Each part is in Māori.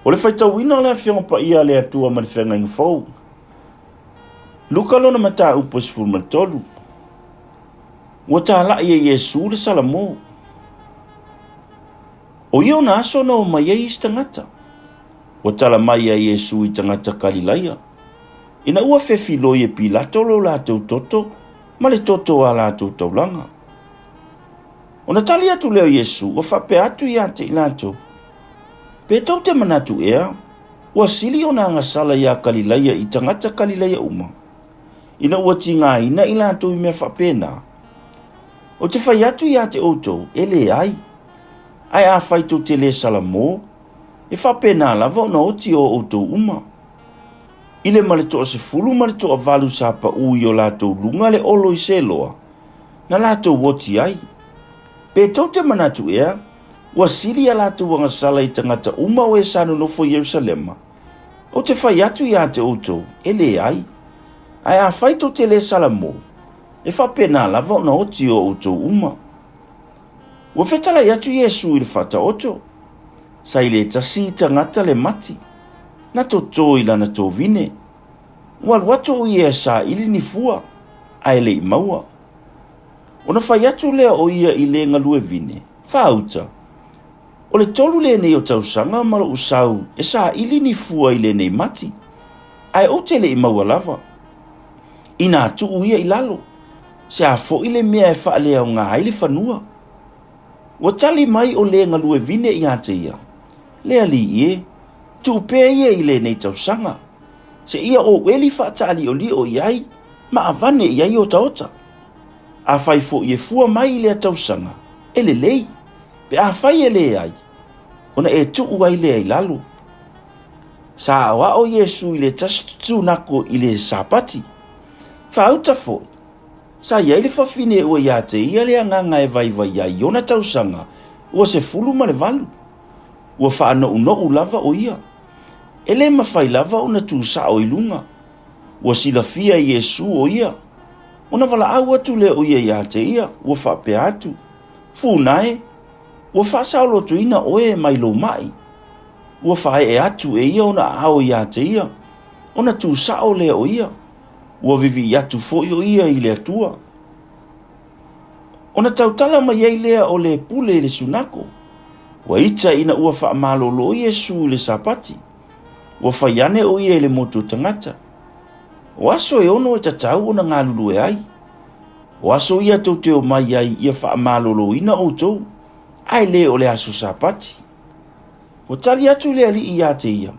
O le faitauina o le afioga paia le atua ma le feagaiga fou. Luka lona mataupu e 13. Ua tala'i e Iesu le salamō. O ia ona aso na o mai ai isi tagata. Ua tala mai a Iesu i tagata Kalilaia. Ina ua fefiloi e Pilato lo latou toto ma le toto a latou taulaga. Ona tali atu leo Iesu ua faapea atu iā te i latou. Pe tau te manatu ea, ua sili ona agasala iā Kalilaia i tagata Kalilaia uma. Ina ua tigāina i latou i mea faapena. O te fai atu iā te outou, e le ai. Ai a faitou te le salamō, e faapena lava ona oti o outou uma. I le ma le toa 10 ma le toa 8 sa paʻū i o latou luga le olo i se loa, na latou oti ai. Pe tau te manatu ea, ua sili a latou agasala i tagata uma o e sanonofo i Ierusalema. O te fai atu iā te outou, e le ai. Ai a faitou te le salamō, e faapena lava ona oti o outou uma. Ua fetalai atu Iesu i le faataoto, sa i le tasi i tagata le mati, na totō i lana tovine. Ua aluato o ia sa ili ni fua, ai le i maua. Ona fai atu lea o ia i le ngalue vine, whaauta. O le tolu le nei o tausaga ma lo usau, e sa ili ni fua i le nei mati, ai o te le i maua lava. Ina atu uia i lalo, se a fo i le mea e whaalea o ngā haile whanua. Ua tali mai o le ngalue vine i ate ia. Lea li ie, tu pēa ia i le nei tausanga. Se ia o weli whaatali o li o iai, ma avane iai o taota. A fai fo i e fua mai i le tausanga, e le lei, pe a fai e le ai. Ona e tuu ai le ai lalo. Sa awa o Iesu i le tastu nako i le sapati. Whaauta fo. Sa iai le whawhine ua ia te ia le anganga e vai vai ia iona tausanga, ua se fulu ma le valu. Ua whaano uno lava o ia. E le mawhai lava o na tūsa o ilunga. Ua sila fia Iesu o ia. Ona wala au atu le o ia te ia, ua whapea atu. Funae, ua whasaulo tu ina oe mai lo mai. Ua whae e atu e ia ona ao ia te ia. Ona tūsa o le o ia. Ua vivi atu foi o ia i le atua. Ona tautala mai ei lea o le pule le sunako. Ua ita ina ua whaamalolo Iesu le sapati. Ua whaiane o ia le motu tangata. O aso e ono e tatau ona ngā lulu e ai. O aso ia tau teo mai ai ia whaamalolo ina o tau. Ai le o le aso sapati. O tali atu le ali ia te ia.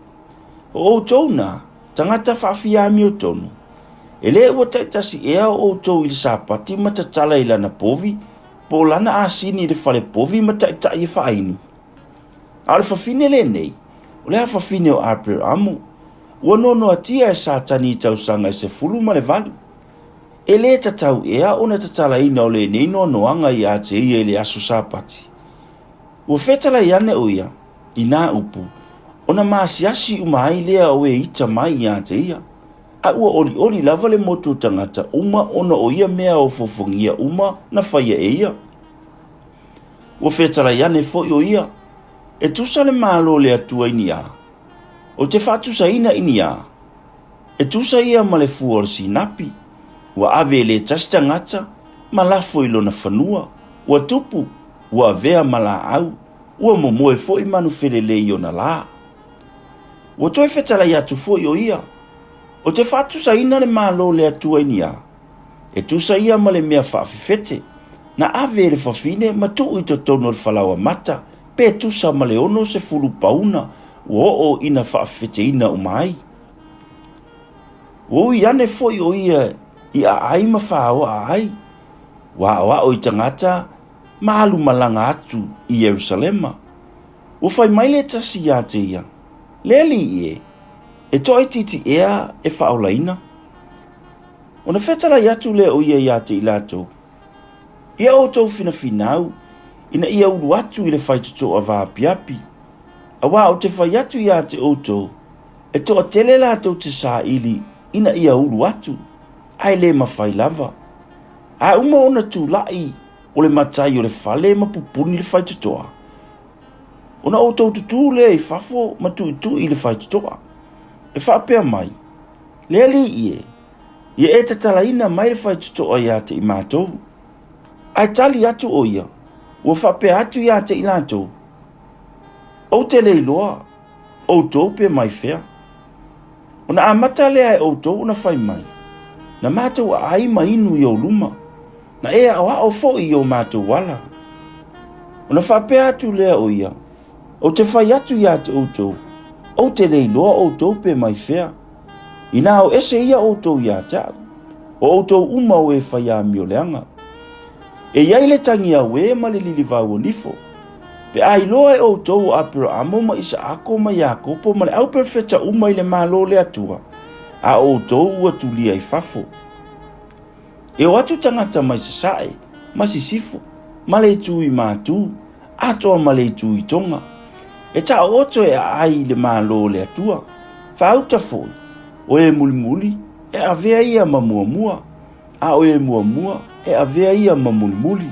O tau na tangata whaafiami o tonu. E le ua taitasi ea o tau i le sapati ma tatala i lana povi, po lana asini i le whale povi ma taita i whainu. A le whawhine le nei, o le whawhine o Aper Amo, ua nono atia e satani i tausanga i se fulu ma le valu. E le tatau ea o na tatala ina o le nei nonoanga i a te ia i le aso sapati. Ua whetala i ane o ia, i nā upu, o na maasiasi umai lea o e ita mai i a te ia. A ua oli lava le motu tangata uma ona o ia mea o fofongia uma na whaia e ia. Ua whetala iane foi o ia, e tusa le malo le atua ini a. O te whatusa ina ini a. E tusa ia ma le fuor sinapi. Ua ave le tastangata, ma lafo ilo na whanua. Ua tupu, ua avea ma la au. Ua momoe foi manu whelele i ona la. Ua toi whetala i atu foi o ia. O te whatusa ina le malo le atua ini a. E tusa ia ma le mea whaafifete. Na ave le whawhine ma tuu i to tono le whalawa mata. Pe tusa ma le ono se fulu pauna. Ua o ina whaafifete ina umai. Ua ui ane foi o ia i a ai ma whao a ai. Wa o i tangata maalu malanga atu i Jerusalema. Ua whai mai le tasi ia te ia. Leli ie. E toi titi ea e whaolaina. Ona whetala i atu le o ia i ate i lato. Ia o tau fina finau, ina ia ulu atu i le whaituto a vāpiapi. A wā o te whai atu i ate o tau, e toa tele lato te sā ili, ina ia ulu atu, ai le mawhai lava. A uma ona tū lai, o le matai o le whale ma pupuni le whaitutoa. Ona o tau tutu le I fafo ma tu I le fai tutoa. E whapea mai. Le li ie. Ia e tatalaina mai le fai tutoa ia te I mātou. Ai tali atu o ia. Ua whapea atu ia te I lātou. O te leiloa. O tau pe mai whea. Ona amata lea e o tau na whai mai. Na mātou a ai ma inu I o luma. Na ea awa o fo I o mātou wala. Ona whapea atu lea o ia. O te whai atu ia te o tau. O te leiloa o tau pe mai whea. Ina o ese ia o tau ia tau. O tau uma o e whai a mio leanga. E iai le tangi a we ma le lili vau o nifo. Pe ai loa e o tau a pero amo ma isa ako ma Iakopo ma le au perfeta uma I le malo le atua. A o tau ua tulia I fafo. E o atu tangata mai sasae, ma sisifo, ma le tui mātu, atoa ma le tui tonga. E ta oto e ai le malo le atua. Whauta foi, o e muli e avea ia ma mua. A o e mua e avea ia ma muli.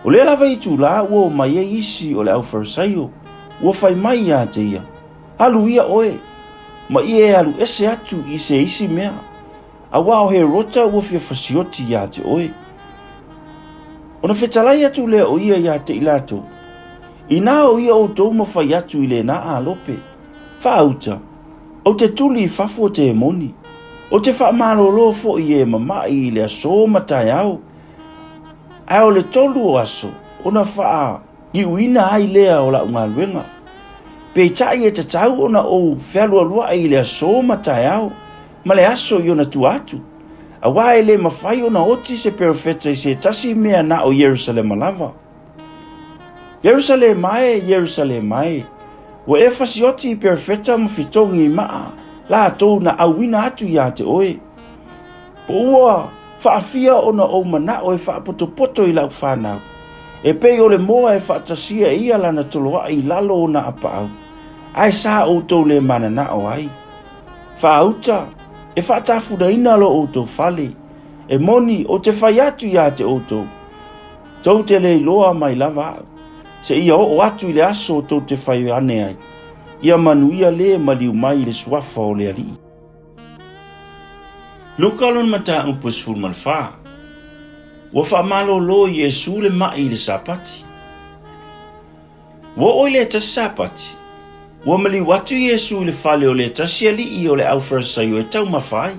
O le lava I tu la ua o mai e isi o le au farisaio, ua fai mai ia te ia. Alu ia oe, ma ia e alu ese atu I se isi mea. A wao he rota ua fia fasioti ia te oe. Ona whetalai atu lea o ia ia te ilato. Ina o ia o tau ma fai atu I le na a lope. Whaauta, o te tuli I fafo te emoni. O te whaamalolo fo I e mamai I le aso matai au. Ai o le tolu o aso, ona whaa I uina ai lea o la unga luenga. Pe tai e te tau ona o whelua lua I le aso matai au. Ma le aso I ona tu atu. A wae le mawhai ona oti se perfeta I se tasi mea na o Jerusalem lava. Jerusalem mai. Wa e fasioti I perfeta ma fitongi I maa. La tau na awina atu ia te oe. Po ua whaafia ona o mana o e whaapoto I lau whanau. E pei o le moa e whaatasia ia lana toloa I lalo o na apa au. Ai sa o tau le mana na o ai. Whaauta, e whaatafuna ina lo o tau whale. E moni o te whai atu ia te o tau. Tau te le loa mai lava au. Se ia o atu I le aso o tau te whai ane ai. Ia manuia le maliu mai le suafa o le ali. Luka lon mata upus ful malfa. Wa fa malo lo Yesu le mai le sapati. Wa oile ta sapati. Wa mali watu Yesu le fale o le tasiali I o le au farisaio e tau mawhai.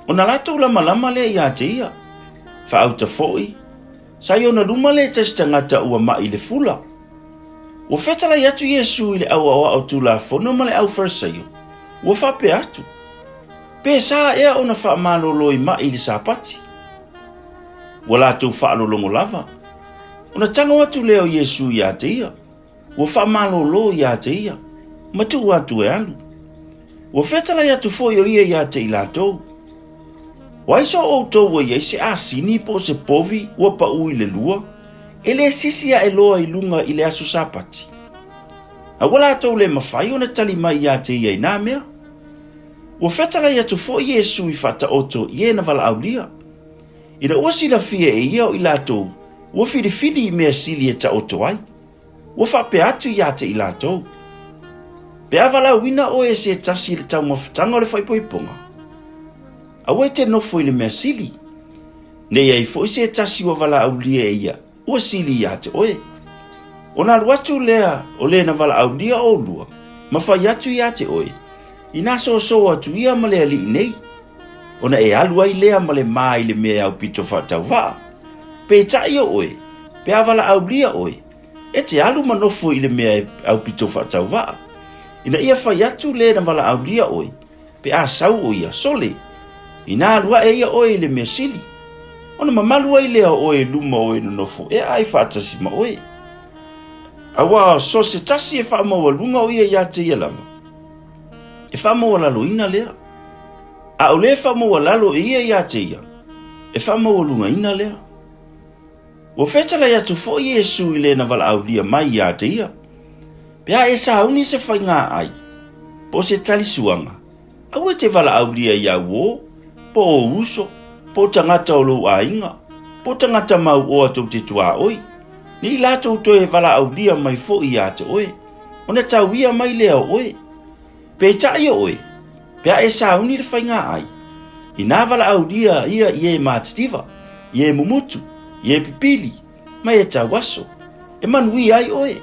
O na lato la malama le ia te ia. Fa auta foi. Sai o na luma le tangata ua mai le fula. Wa fetala yatu Yesu I le au o tula fono ma le au farisaio. Wa fa pe atu. Pe sa ea ona wha malolo I mai le sapati. Wala tu wha alolongo lava. Ona tanga watu leo Yesu ia te ia. Wa wha malolo ia te ia. Matu watu e alu. Wa whetala ia tu foi o ia te ilatou. Wa iso o tau wa ia se asini po se povi wa pa ui le lua. Ele sisia e loa I lunga I le asu sapati. A wala tau le mawhai ona tali mai ia te ia ina mea. Wa whetala ia tu foi Yesu I whata oto I na wala aulia. Ina osi la fia e ia o ilatou. Wa fili I mea sili e ta oto ai. Wa whape atu ia te ilatou. Pe avala wina o e se tasi le tau mawhatanga o le whaipoiponga. Awa te nofo I le mea sili. Ne ia I fo se tasi wa wala aulia e ia. Ua sili ia te oe. O na luatu lea o le na wala aulia o lua. Ma whai atu ia te oe. Ina so atu ia ma le ali nei. Ona e alu ai lea ma le mai le mea au pito whatau waa. Pe tai o oe. Pe avala aulia oe. E te alu manofo I le mea au pito whatau waa. Ina ia whai atu le na wala aulia oe. Pe a sau o ia sole. Ina alua e ia oe le mea sili. Ona mamalu ai lea oe luma oe no nofo. E ai whaatasi ma oe. Awa so se tasi e wha maua lunga o ia te ia lama. E wha maua lalo ina lea. A o le wha maua lalo ia te ia. E wha maua lunga ina lea. Wa whetala ia tu fo Yesu I le na wala aulia mai ia te ia. Pea e sa uni se whai ngā ai. Po se tali suanga. Awe te wala aulia ia uo. Po o uso. Po tangata o lo a inga. Po tangata mau o atou te tua oi. Ni lato to e vala au dia mai fo ia te oe. Ona tau ia mai lea oe. Pe tai oe. Pe e sauni le whainga ai. Ina vala au dia ia ie matstiva. Ie mumutu. Ie pipili. Mai e tau aso. E manui ai oe.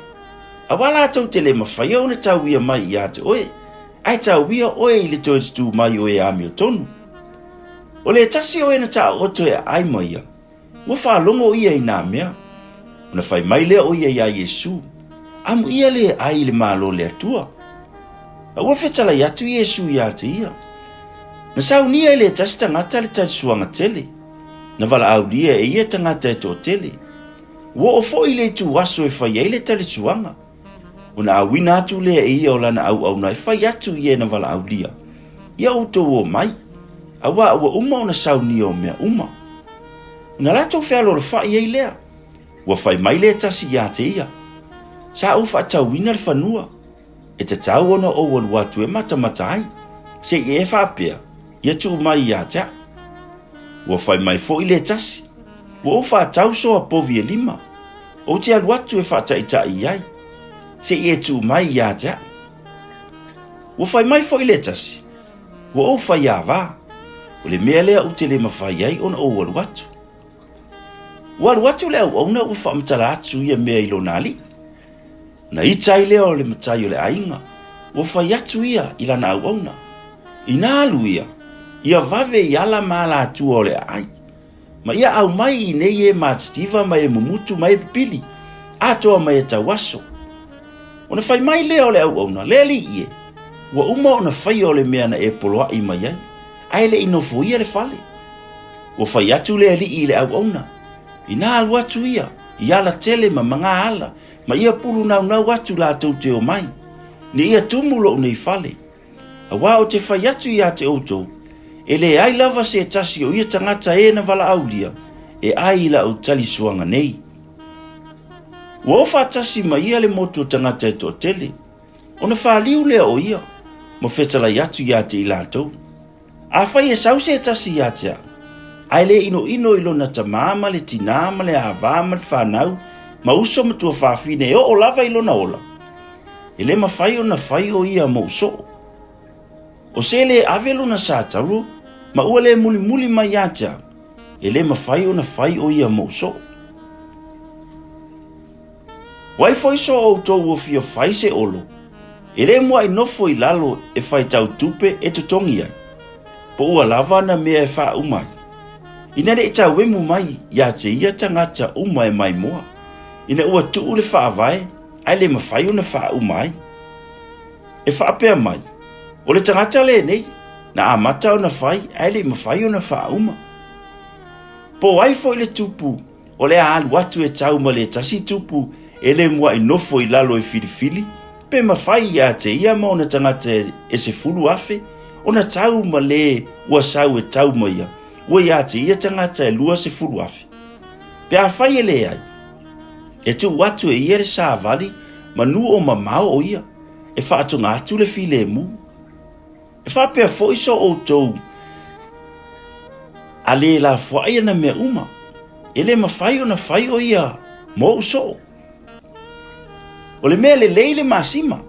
A wala tau te le mawhaia ona tau ia mai ia te oe. Ai tau ia oe i le toitu mai oe a mio tonu. O le tasi oe na tau oto e ai mai ia. Ua whalongo ia i nā mea. Una whai mai lea o ia ia Yesu. Amu ia le ai le malo le atua. A ua whetala i atu Yesu ia te ia. Na sau nia le tasi tangata le tali suanga tele. Na wala au lia e ia tangata e tō tele. Ua o fo i le tu waso e whai ei le tali suanga. Una awina atu lea e ia o lana au na e whai atu ia na wala au lia. Ia uto o mai. Awa uma ona sau nia o mea uma. Una lato whialo le whai ei lea. Ua whai mai le tasi ia te ia. Sa ufa tau wina le whanua. E te tau ona o walu atu e mata ai. Se e whapea. Ia tu mai ia te. Ua whai mai fo i le tasi. Ua ufa tau soa povi e lima. O te alu atu e whata i ta i ai. Se e tu mai ia te. Ua whai mai fo i le tasi. Ua ufa ia wā. O le mea lea u te le mawhai ai ona o walu atu. Walu atu lea au na ufa mtala atu ia mea ilo nali. Na itai lea o le matai o le ainga. Ufa atu ia ila na au na. Ina alu ia. Ia vave i ala mala atu o le ai. Ma ia au mai i nei e matstiva mai e mumutu mai e pipili. Atoa mai e tawaso. Ona whai mai lea o le au na. Lea li ie. Ua uma ona whai o le mea na e poloa i mai ai. Ai le inofo ia le fale. Ua whai atu lea li i le au na. Ina alu atu ia, i ala tele ma manga ala, ma ia pulu nau atu la tau te o mai. Ni ia tumulo nei fale. A wā o te whai atu ia te outou, e le ai lava se tasi o ia tangata e na wala aulia, e ai la o tali suanga nei. Ua ofa tasi ma ia le motu tangata e to tele, ona whaliu lea o ia, mo whetala atu ia te ila tau. A whai e sau se tasi ia te a. Ai le ino ilo na tamama le tinama le avama le whanau, ma uso matua whawhine o lava ilo na ola. E le mawhai o na whai o ia mo uso. O se le avelo na sātauro, ma ua le muli mai atia. E le mawhai o na whai o ia mo uso. Wai foi so o tau o fio whai se olo. E le mua i nofo i lalo e whai tau tupe e tutongi ai. Po ua lava na mea e wha umai. Ina le ita wemu mai, ia te ia tangata uma e mai moa. Ina ua tuu le whaavae, ai le mawhai o na wha umai. E whaapea mai, o le tangata le nei, na amata o na whai, ai le mawhai o na wha uma. Po ai fo i le tupu, o le alu atu e tau ma le tasi tupu, e le mua i nofo i lalo e filifili, pe mawhai ia te ia ma o na tangata e se fulu afe, o na tau ma le ua sau e tau ma ia. Ua ia te ia tangata e lua se fulu afi. Pe a whai e le ai. E tu watu e ia re sa vali, ma nu o mamao o ia. E wha atunga atu le file e mu. E wha pia foiso o tou. A le la whaia na mea uma. E le ma whai o na whai o ia. Mo uso. O le mea le leile masima.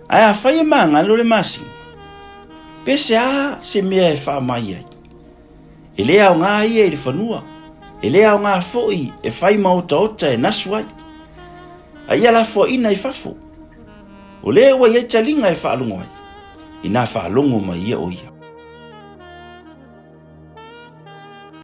Ai a whai e maa ngalo le masima. Pe se a se mea e wha mai ai. E lea o ngā ia i le whanua. E lea o ngā foi e whai mauta ota e nasuai. A ia la fo ina i fafo. O lea ua ia talinga e whaalungo ai. I nā whaalungo mai ia o ia.